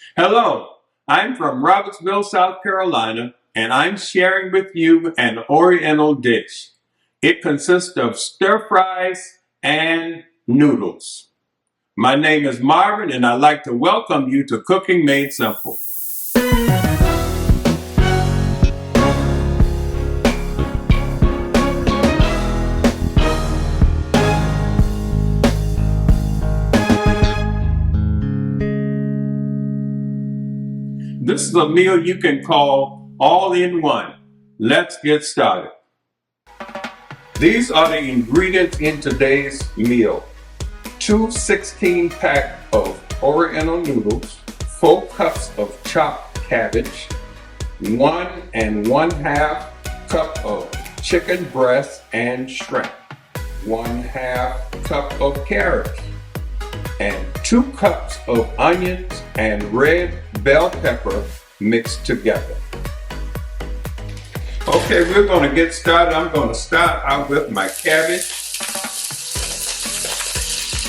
Hello, I'm from Robertsville, South Carolina, and I'm sharing with you an Oriental dish. It consists of stir fries and noodles. My name is Marvin, and I'd like to welcome you to Cooking Made Simple. This is a meal you can call all in one. Let's get started. These are the ingredients in today's meal. 2 16-pack of Oriental noodles, 4 cups of chopped cabbage, 1 1/2 cup of chicken breast and shrimp, 1/2 cup of carrots, and 2 cups of onions and red bell pepper mixed together. Okay, we're going to get started. I'm going to start out with my cabbage.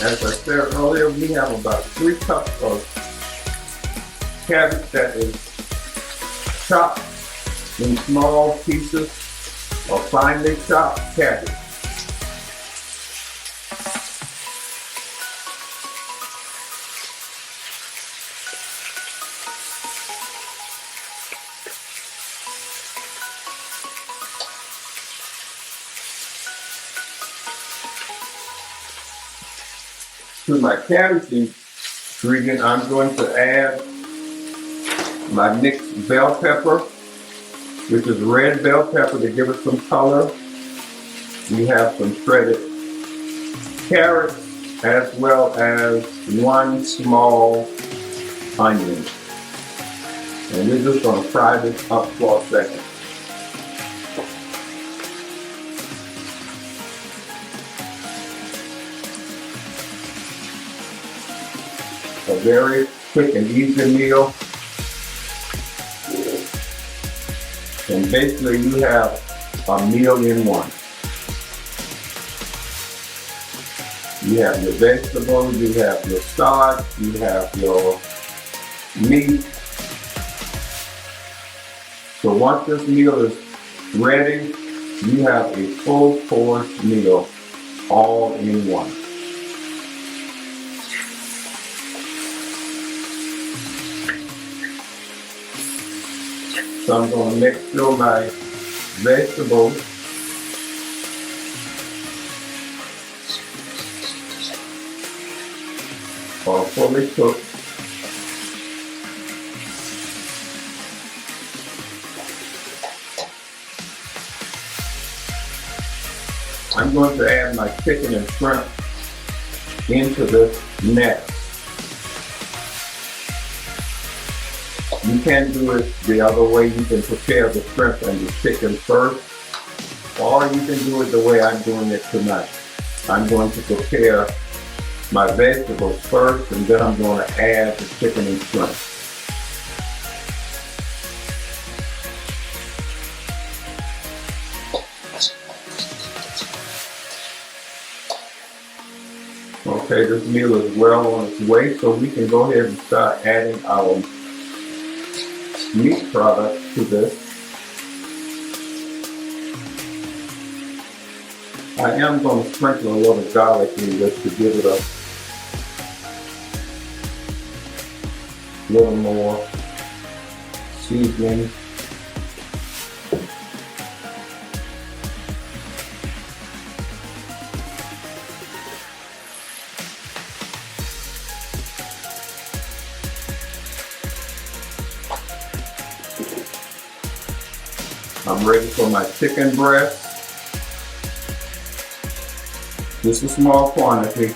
As I said earlier, we have about 3 cups of cabbage that is chopped in small pieces of finely chopped cabbage. To my cabbage ingredient, I'm going to add my mixed bell pepper, which is red bell pepper to give it some color. We have some shredded carrots as well as 1 small onion. And we're just going to fry this up for a second. A very quick and easy meal. And basically you have a meal in one. You have your vegetables, you have your starch, you have your meat. So once this meal is ready, you have a full course meal all in one. So I'm going to make sure my vegetables are fully cooked. I'm going to add my chicken and shrimp into this next. You can do it the other way. You can prepare the shrimp and the chicken first, or you can do it the way I'm doing it tonight. I'm going to prepare my vegetables first, and then I'm going to add the chicken and shrimp. Okay, this meal is well on its way, so we can go ahead and start adding our meat products to this. I am going to sprinkle a little garlic in this to give it a little more seasoning. I'm ready for my chicken breast. Just a small quantity.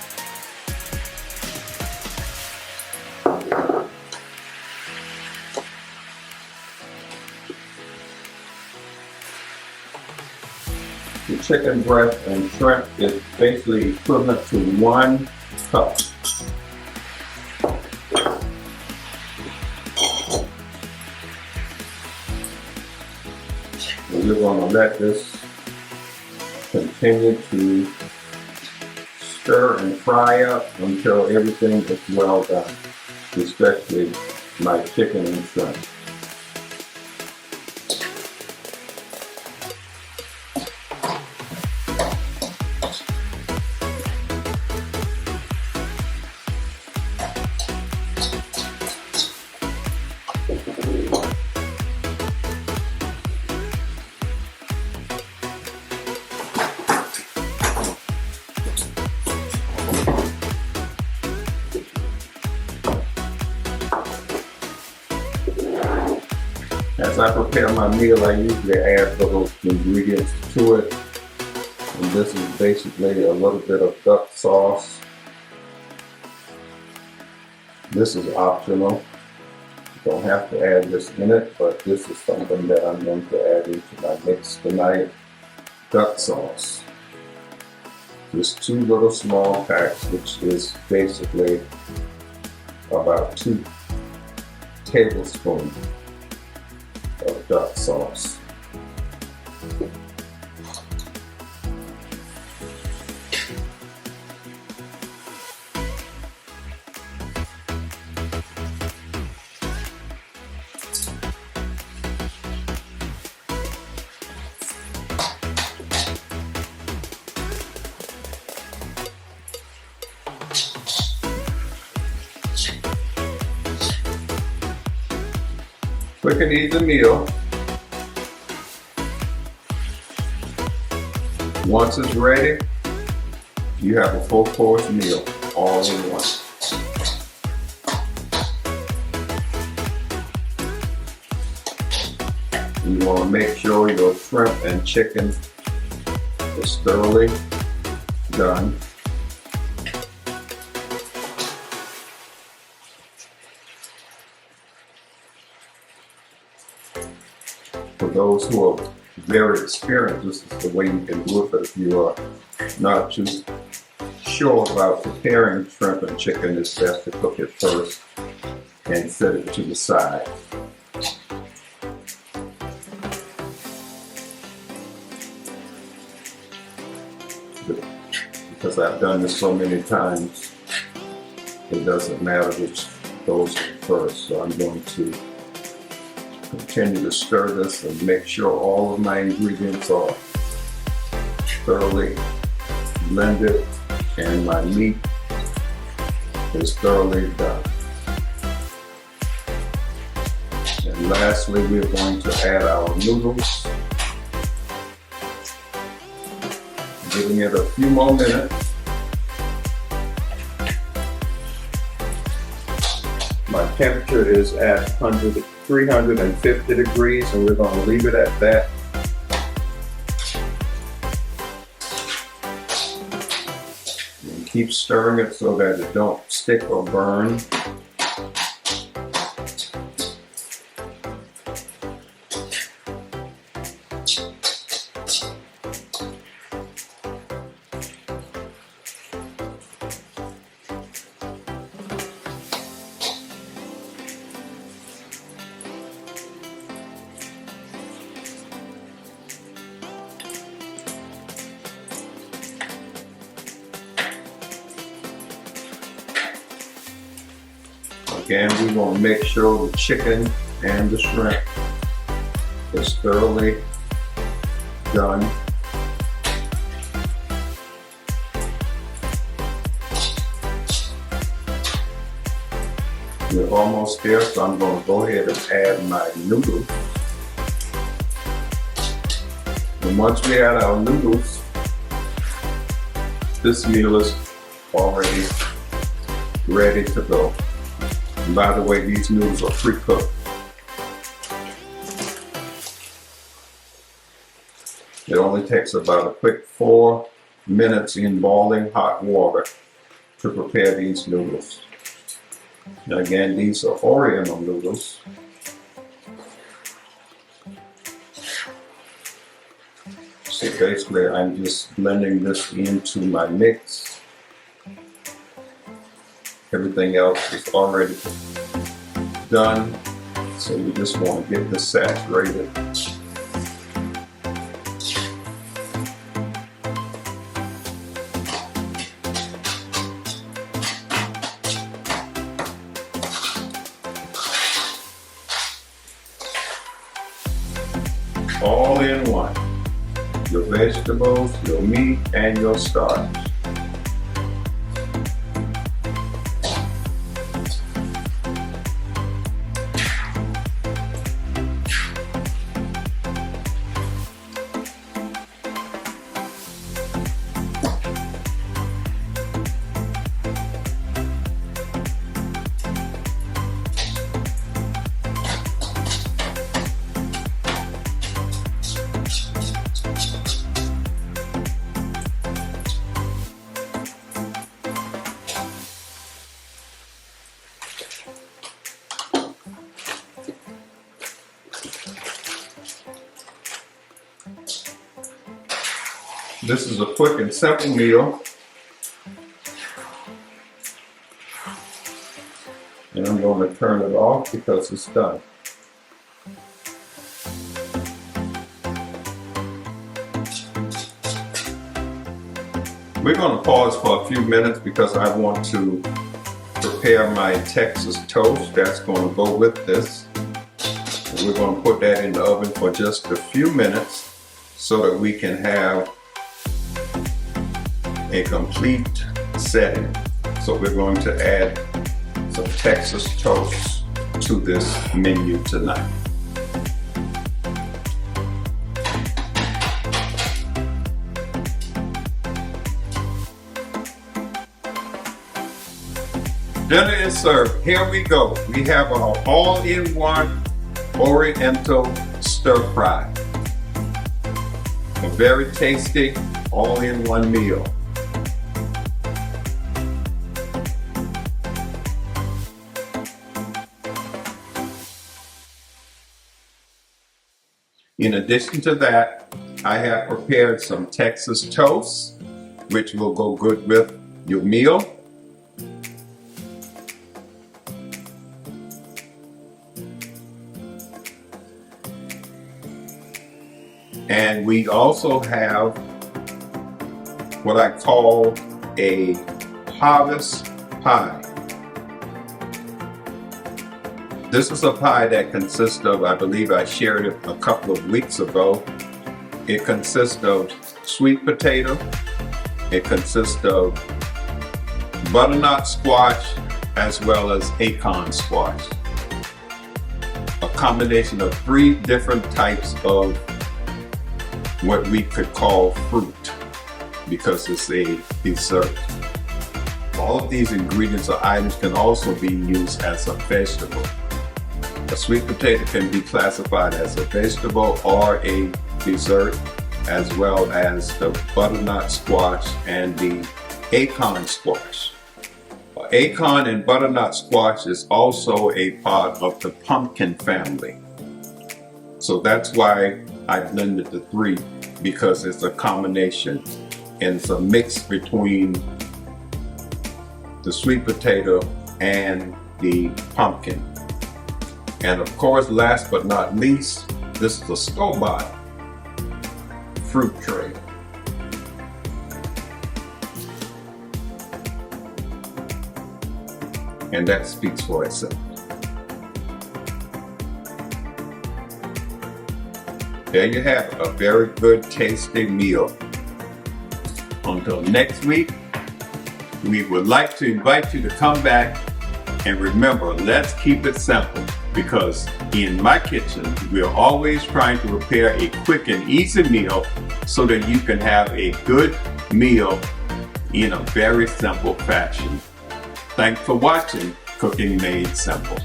The chicken breast and shrimp is basically equivalent to 1 cup. We're going to let this continue to stir and fry up until everything is well done, especially my chicken and shrimp. As I prepare my meal, I usually add little ingredients to it. And this is basically a little bit of duck sauce. This is optional. You don't have to add this in it, but this is something that I'm going to add into my mix tonight. Duck sauce. Just 2 little small packs, which is basically about 2 tablespoons of duck sauce. Quick and easy meal. Once it's ready, you have a full course meal all in one. You want to make sure your shrimp and chicken is thoroughly done. For those who are very experienced, this is the way you can do it, but if you are not too sure about preparing shrimp and chicken, it's best to cook it first and set it to the side. Because I've done this so many times, it doesn't matter which goes first, so I'm going to continue to stir this and make sure all of my ingredients are thoroughly blended and my meat is thoroughly done. And lastly, we're going to add our noodles, giving it a few more minutes. My temperature is at 350 degrees, and we're going to leave it at that. And keep stirring it so that it don't stick or burn. Again, we want to make sure the chicken and the shrimp is thoroughly done. We're almost there, so I'm going to go ahead and add my noodles. And once we add our noodles, this meal is already ready to go. And by the way, these noodles are pre-cooked. It only takes about a quick 4 minutes in boiling hot water to prepare these noodles. Now again, these are Oriental noodles. So basically, I'm just blending this into my mix. Everything else is already done, so you just want to get this saturated. all in one. Your vegetables, your meat, and your starch. This is a quick and simple meal. And I'm going to turn it off because it's done. We're going to pause for a few minutes because I want to prepare my Texas toast. That's going to go with this. And we're going to put that in the oven for just a few minutes so that we can have a complete setting. So we're going to add some Texas toast to this menu tonight. Dinner is served. Here we go. We have our all-in-one Oriental Stir-fry. A very tasty all-in-one meal. In addition to that, I have prepared some Texas toast, which will go good with your meal. And we also have what I call a harvest pie. This is a pie that consists of, I believe I shared it a couple of weeks ago. It consists of sweet potato. It consists of butternut squash as well as acorn squash. A combination of 3 different types of what we could call fruit because it's a dessert. All of these ingredients or items can also be used as a vegetable. A sweet potato can be classified as a vegetable or a dessert, as well as the butternut squash and the acorn squash. Acorn and butternut squash is also a part of the pumpkin family. So that's why I blended the 3, because it's a combination and it's a mix between the sweet potato and the pumpkin. And of course, last but not least, this is a store-bought fruit tray. And that speaks for itself. There you have it, a very good tasting meal. Until next week, we would like to invite you to come back, and remember, let's keep it simple, because in my kitchen, we're always trying to prepare a quick and easy meal so that you can have a good meal in a very simple fashion. Thanks for watching Cooking Made Simple.